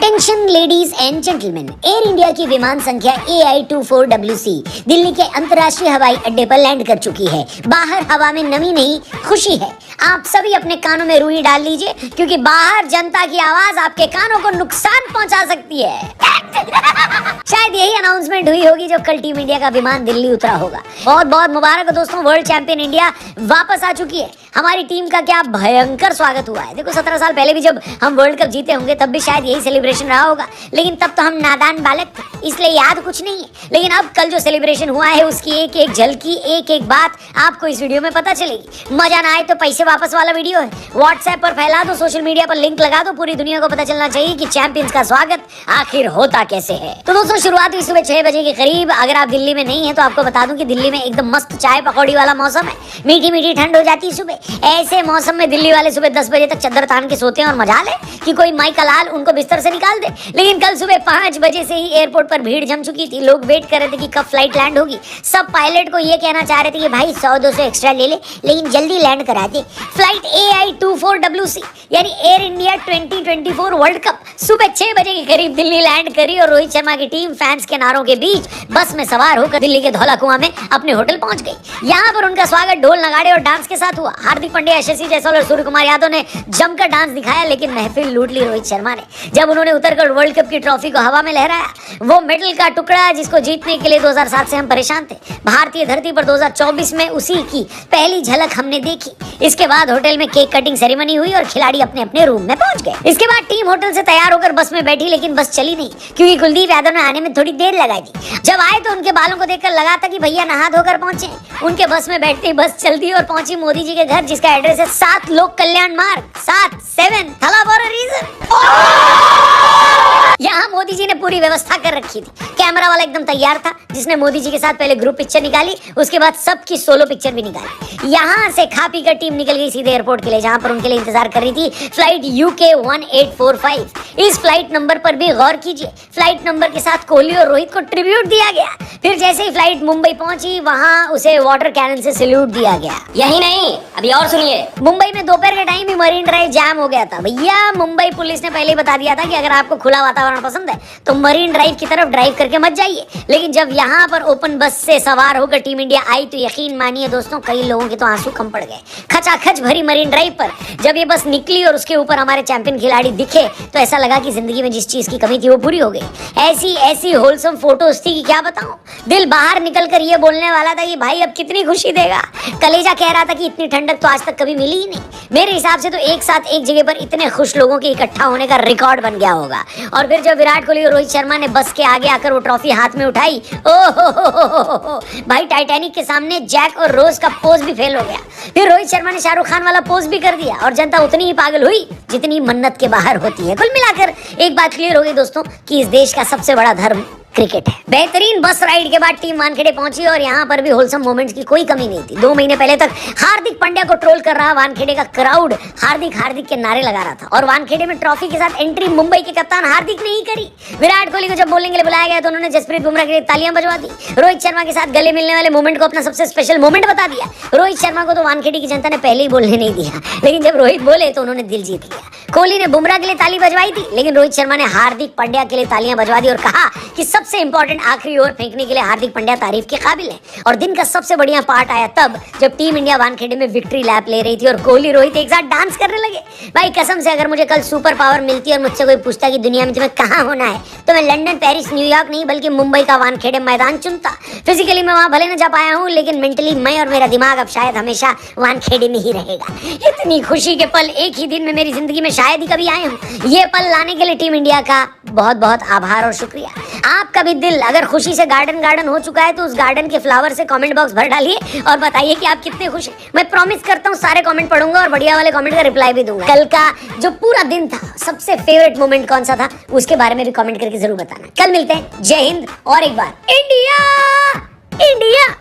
Attention ladies and gentleman, air India की विमान संख्या AI24WC दिल्ली के अंतर्राष्ट्रीय हवाई अड्डे पर लैंड कर चुकी है। बाहर हवा में नमी नहीं, खुशी है। आप सभी अपने कानों में रुई डाल लीजिए, क्योंकि बाहर जनता की आवाज आपके कानों को नुकसान पहुंचा सकती है। शायद यही अनाउंसमेंट हुई होगी जब कल टीम इंडिया का विमान दिल्ली उतरा होगा। बहुत बहुत मुबारक हो दोस्तों, वर्ल्ड चैंपियन इंडिया वापस आ चुकी है। हमारी टीम का क्या भयंकर स्वागत हुआ है। देखो 17 साल पहले भी जब हम वर्ल्ड कप जीते होंगे तब भी शायद यही सेलिब्रेशन रहा होगा, लेकिन तब तो हम नादान बालक थे, इसलिए याद कुछ नहीं है। लेकिन अब कल जो सेलिब्रेशन हुआ है उसकी एक एक झलकी, एक एक बात आपको इस वीडियो में पता चलेगी। मजा ना आए तो पैसे वापस वाला वीडियो है, व्हाट्सएप पर फैला दो, सोशल मीडिया पर लिंक लगा दो, पूरी दुनिया को पता चलना चाहिए कि चैंपियंस का स्वागत आखिर होता कैसे है। तो दोस्तों शुरुआत हुई सुबह 6 बजे के करीब। अगर आप दिल्ली में नहीं है तो आपको बता दूं कि दिल्ली में एकदम मस्त चाय पकौड़ी वाला मौसम है, मीठी मीठी ठंड हो जाती है सुबह। ऐसे मौसम में दिल्ली वाले सुबह 10 बजे तक चद्दर तान के सोते हैं और मजा ले कि कोई माई का लाल उनको बिस्तर से निकाल दे। लेकिन कल सुबह 5 बजे से ही एयरपोर्ट पर भीड़ जम चुकी थी। लोग वेट कर रहे थे कि कब फ्लाइट लैंड होगी। सब पायलट को ये कहना चाह रहे थे कि भाई 100-200 एक्स्ट्रा ले ले, लेकिन जल्दी लैंड करा दे। फ्लाइट AI24WC यानी एयर इंडिया 2024 वर्ल्ड कप सुबह 6 बजे के करीब दिल्ली लैंड करी और रोहित शर्मा की टीम फैंस के नारों के बीच बस में सवार होकर दिल्ली के धौला कुआं में अपने होटल पहुंच गई। यहाँ पर उनका स्वागत ढोल नगाड़े और डांस के साथ हुआ। हार्दिक पांड्या, यशस्वी जायसवाल और सूर्य कुमार यादव ने जमकर डांस दिखाया, लेकिन महफिल लूट ली रोहित शर्मा ने जब उन्होंने उतरकर वर्ल्ड कप की ट्रॉफी को हवा में लहराया। वो मेडल का टुकड़ा जिसको जीतने के लिए 2007 से हम परेशान थे, भारतीय धरती पर 2024 में उसी की पहली झलक हमने देखी। इसके बाद होटल में केक कटिंग सेरेमनी हुई और खिलाड़ी अपने अपने रूम में पहुंच गए। इसके बाद टीम होटल से तैयार होकर बस में बैठी, लेकिन बस चली नहीं, क्योंकि कुलदीप यादव ने आने में थोड़ी देर लगाई थी। जब आए तो उनके बालों को देखकर लगा था कि भैया नहा धोकर पहुंचे। उनके बस में बैठते ही बस चलती और पहुंची मोदी जी के घर, जिसका एड्रेस है 7 लोक कल्याण मार्ग 7 थला फॉर अ रीजन। यहाँ मोदी जी ने पूरी व्यवस्था कर रखी थी। कैमरा वाला एकदम तैयार था, जिसने मोदी जी के साथ पहले ग्रुप पिक्चर निकाली, उसके बाद सबकी सोलो पिक्चर भी निकाली। यहाँ से खा पी कर टीम निकल गई सीधे एयरपोर्ट के लिए, जहाँ पर उनके लिए इंतजार कर रही थी फ्लाइट UK 1845। इस फ्लाइट नंबर पर भी गौर कीजिए, फ्लाइट नंबर के साथ कोहली और रोहित को ट्रिब्यूट दिया गया। फिर जैसे ही फ्लाइट मुंबई पहुंची, वहाँ उसे वाटर कैनन से सैल्यूट दिया गया। यही नहीं, अभी और सुनिए, मुंबई में दोपहर के टाइम ही मरीन ड्राइव जाम हो गया था। भैया मुंबई पुलिस ने पहले ही बता दिया था कि अगर आपको खुला वातावरण पसंद है तो मरीन ड्राइव की तरफ ड्राइव करके मत जाइए। लेकिन जब यहाँ पर ओपन बस से सवार होकर टीम इंडिया आई तो यकीन मानिए दोस्तों, कई लोगों के तो आंसू कम पड़ गए। खचाखच भरी मरीन ड्राइव पर जब ये बस निकली और उसके ऊपर हमारे चैंपियन खिलाड़ी दिखे तो ऐसा लगा कि जिंदगी में जिस चीज की कमी थी वो पूरी हो गई। ऐसी होलसम फोटोज थी कि क्या बताऊं, दिल बाहर निकल कर ये बोलने वाला था कि भाई अब कितनी खुशी देगा। कलेजा कह रहा था कि इतनी ठंडक तो आज तक कभी मिली ही नहीं। मेरे हिसाब से तो एक साथ एक जगह पर इतने खुश लोगों के इकट्ठा होने का रिकॉर्ड बन गया होगा। और फिर जब विराट कोहली और रोहित शर्मा ने बस के आगे आकर वो ट्रॉफी हाथ में उठाई, ओ भाई टाइटैनिक के सामने जैक और रोज का पोज भी फेल हो गया। फिर रोहित शर्मा ने शाहरुख खान वाला पोज भी कर दिया और जनता उतनी ही पागल हुई जितनी मन्नत के बाहर होती है। कुल मिलाकर एक बात क्लियर हो गई दोस्तों कि इस देश का सबसे बड़ा धर्म क्रिकेट है। बेहतरीन बस राइड के बाद टीम वानखेड़े पहुंची और यहाँ पर भी होलसम मोमेंट्स की कोई कमी नहीं थी। 2 महीने पहले तक हार्दिक पांड्या को ट्रोल कर रहा वानखेड़े का क्राउड हार्दिक के नारे लगा रहा था, और वानखेड़े में ट्रॉफी के साथ एंट्री मुंबई के कप्तान हार्दिक ने ही करी। विराट कोहली को जब बोलने के लिए बुलाया गया तो उन्होंने जसप्रीत बुमराह के लिए तालियां बजवा दी। रोहित शर्मा के साथ गले मिलने वाले मोमेंट को अपना सबसे स्पेशल मोमेंट बता दिया। रोहित शर्मा को तो वानखेड़े की जनता ने पहले ही बोलने नहीं दिया, लेकिन जब रोहित बोले तो उन्होंने दिल जीत लिया। कोहली ने बुमराह के लिए ताली बजवाई थी, लेकिन रोहित शर्मा ने हार्दिक पांड्या के लिए तालियां बजवा दी और कहा कि सबसे इंपॉर्टेंट आखिरी ओवर फेंकने के लिए हार्दिक पांड्या तारीफ के काबिल है। और दिन का सबसे बढ़िया पार्ट आया तब जब टीम इंडिया वानखेड़े में विक्ट्री लैप ले रही थी और कोहली रोहित एक साथ डांस करने लगे। भाई कसम से अगर मुझे कल सुपर पावर मिलती और मुझसे कोई पूछता कि दुनिया में तुम्हें कहाँ होना है तो मैं लंदन, पेरिस, न्यूयॉर्क नहीं बल्कि मुंबई का वानखेड़े मैदान चुनता। फिजिकली मैं वहां भले न जा पाया हूँ, लेकिन मेंटली मैं और मेरा दिमाग अब शायद हमेशा वानखेड़े में ही रहेगा। इतनी खुशी के पल एक ही दिन में मेरी जिंदगी में शायद ही कभी आए हूँ। ये पल लाने के लिए टीम इंडिया का बहुत बहुत आभार और शुक्रिया। आपका भी दिल अगर खुशी से गार्डन हो चुका है तो उस गार्डन के फ्लावर से कमेंट बॉक्स भर डालिए और बताइए कि आप कितने खुश हैं। मैं प्रॉमिस करता हूँ सारे कमेंट पढ़ूंगा और बढ़िया वाले कमेंट का रिप्लाई भी दूंगा। कल का जो पूरा दिन था सबसे फेवरेट मोमेंट कौन सा था उसके बारे में भी कमेंट करके जरूर बताना। कल मिलते हैं। जय हिंद और एक बार इंडिया इंडिया।